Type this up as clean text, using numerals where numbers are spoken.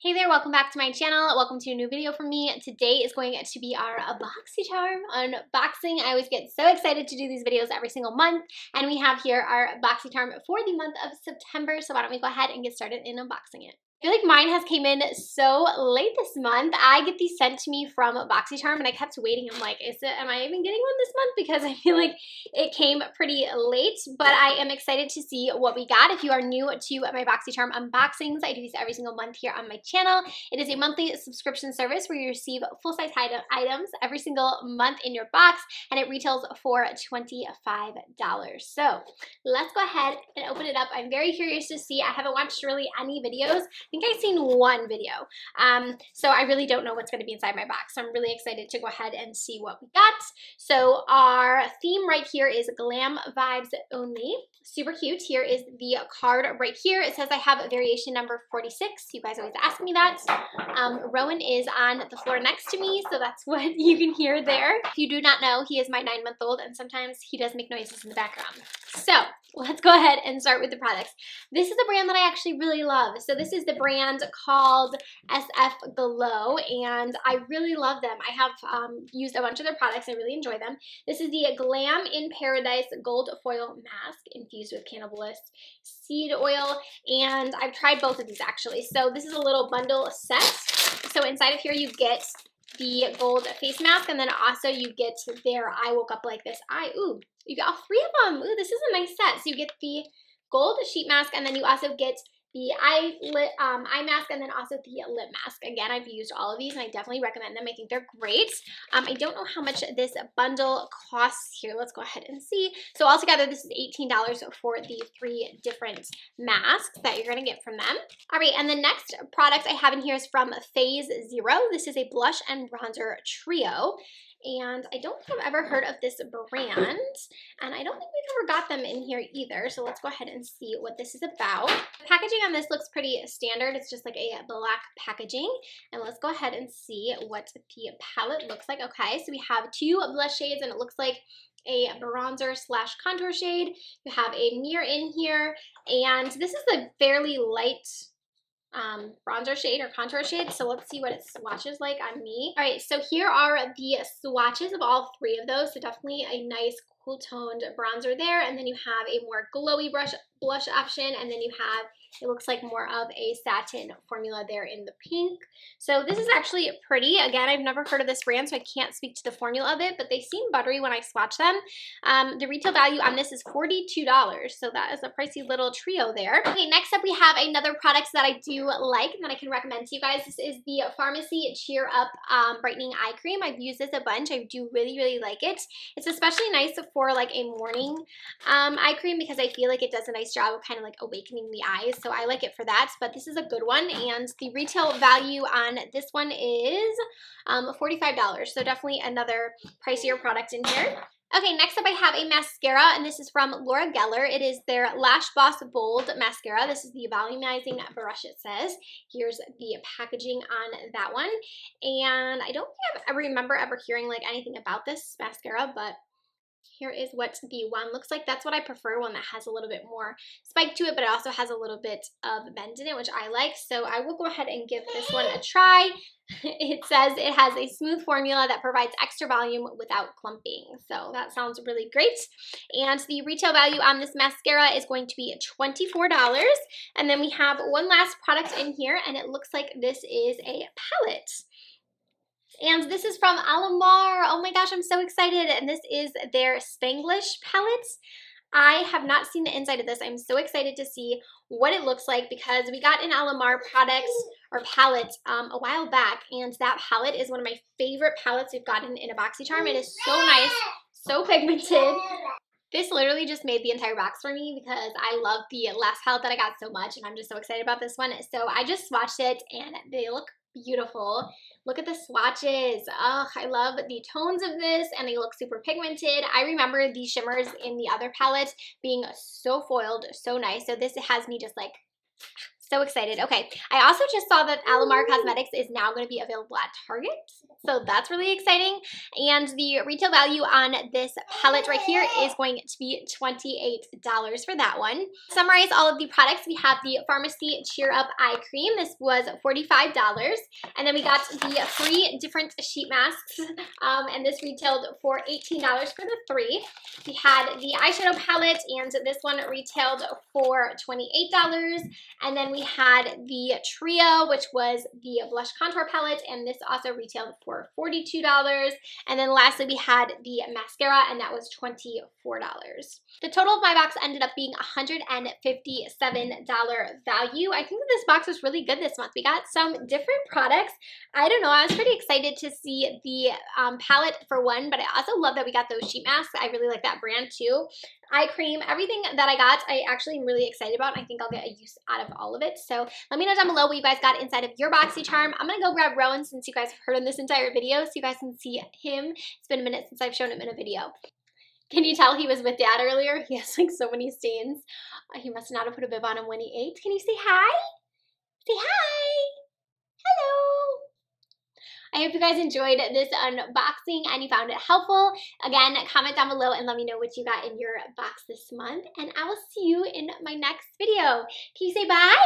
Hey there, welcome back to my channel. Welcome to a new video from me. Today is going to be our Boxycharm unboxing. I always get so excited to do these videos every single month, and we have here our Boxycharm for the month of September. So why don't we go ahead and get started in unboxing it. I feel like mine has came in so late this month. I get these sent to me from Boxycharm, and I kept waiting. I'm like, am I even getting one this month? Because I feel like it came pretty late, but I am excited to see what we got. If you are new to my Boxycharm unboxings, I do these every single month here on my channel. It is a monthly subscription service where you receive full-size items every single month in your box, and it retails for $25. So let's go ahead and open it up. I'm very curious to see. I haven't watched really any videos. I think I've seen one video. So I really don't know what's going to be inside my box. So I'm really excited to go ahead and see what we got. So our theme right here is glam vibes only. Super cute. Here is the card right here. It says I have variation number 46. You guys always ask me that. Rowan is on the floor next to me, so that's what you can hear there. If you do not know, he is my 9-month-old, and sometimes he does make noises in the background. So let's go ahead and start with the products. This is a brand that I actually really love. So this is the brand called SF Glow, and I really love them. I have used a bunch of their products. I really enjoy them. This is the Glam in Paradise Gold Foil Mask infused with cannabis seed oil, and I've tried both of these actually. So this is a little bundle set. So inside of here you get the gold face mask, and then also you get their I woke up like this you got all three of them. Ooh, this is a nice set. So you get the gold sheet mask, and then you also get the eye mask, and then also the lip mask. Again, I've used all of these, and I definitely recommend them. I think they're great. I don't know how much this bundle costs here. Let's go ahead and see. So altogether, this is $18 for the 3 different masks that you're going to get from them. All right, and the next product I have in here is from Phase Zero. This is a blush and bronzer trio. And I don't think I've ever heard of this brand, and I don't think we've ever got them in here either. So let's go ahead and see what this is about. The packaging on this looks pretty standard. It's just like a black packaging. And let's go ahead and see what the palette looks like. Okay, so we have 2 blush shades, and it looks like a bronzer slash contour shade. You have a mirror in here, and this is a fairly light bronzer shade or contour shade. So let's see what it swatches like on me. All right, so here are the swatches of all 3 of those. So definitely a nice cool toned bronzer there, and then you have a more glowy blush option, and then you have, it looks like more of a satin formula there in the pink. So this is actually pretty. Again, I've never heard of this brand, so I can't speak to the formula of it, but they seem buttery when I swatch them. The retail value on this is $42, so that is a pricey little trio there. Okay, next up we have another product that I do like and that I can recommend to you guys. This is the Pharmacy Cheer Up Brightening Eye Cream. I've used this a bunch. I do really like it. It's especially nice for like a morning eye cream because I feel like it does a nice job of kind of like awakening the eyes. So I like it for that, but this is a good one, and the retail value on this one is $45. So definitely another pricier product in here. Okay, next up I have a mascara, and this is from Laura Geller. It is their Lash Boss Bold Mascara. This is the volumizing brush, it says. Here's the packaging on that one. And I don't think I remember ever hearing like anything about this mascara, but here is what the one looks like. That's what I prefer, one that has a little bit more spike to it, but it also has a little bit of bend in it, which I like. So I will go ahead and give this one a try. It says it has a smooth formula that provides extra volume without clumping. So that sounds really great. And the retail value on this mascara is going to be $24. And then we have one last product in here, and it looks like this is a palette. And this is from Alamar. Oh my gosh, I'm so excited. And this is their Spanglish palette. I have not seen the inside of this. I'm so excited to see what it looks like because we got an Alamar products or palette a while back, and that palette is one of my favorite palettes we've gotten in a Boxycharm. It is so nice, so pigmented. This literally just made the entire box for me because I love the last palette that I got so much, and I'm just so excited about this one. So I just swatched it, and they look beautiful. Look at the swatches. Oh, I love the tones of this, and they look super pigmented. I remember the shimmers in the other palette being so foiled, so nice. So this has me just like So excited. Okay, I also just saw that Alamar Cosmetics is now going to be available at Target, so that's really exciting. And the retail value on this palette right here is going to be $28 for that one. To summarize all of the products, we have the Pharmacy Cheer Up Eye Cream. This was $45. And then we got the 3 different sheet masks, and this retailed for $18 for the 3. We had the eyeshadow palette, and this one retailed for $28. And then we had the trio, which was the blush contour palette, and this also retailed for $42. And then lastly, we had the mascara, and that was $24. The total of my box ended up being $157 value. I think that this box was really good this month. We got some different products. I don't know, I was pretty excited to see the palette for one, but I also love that we got those sheet masks. I really like that brand too. Eye cream, everything that I got, I actually am really excited about, and I think I'll get a use out of all of it. So let me know down below what you guys got inside of your Boxycharm. I'm gonna go grab Rowan since you guys have heard him this entire video, so you guys can see him. It's been a minute since I've shown him in a video. Can you tell he was with Dad earlier? He has like so many stains. He must not have put a bib on him when he ate. Can you say hi? Say hi. Hello. I hope you guys enjoyed this unboxing and you found it helpful. Again, comment down below and let me know what you got in your box this month. And I will see you in my next video. Can you say bye?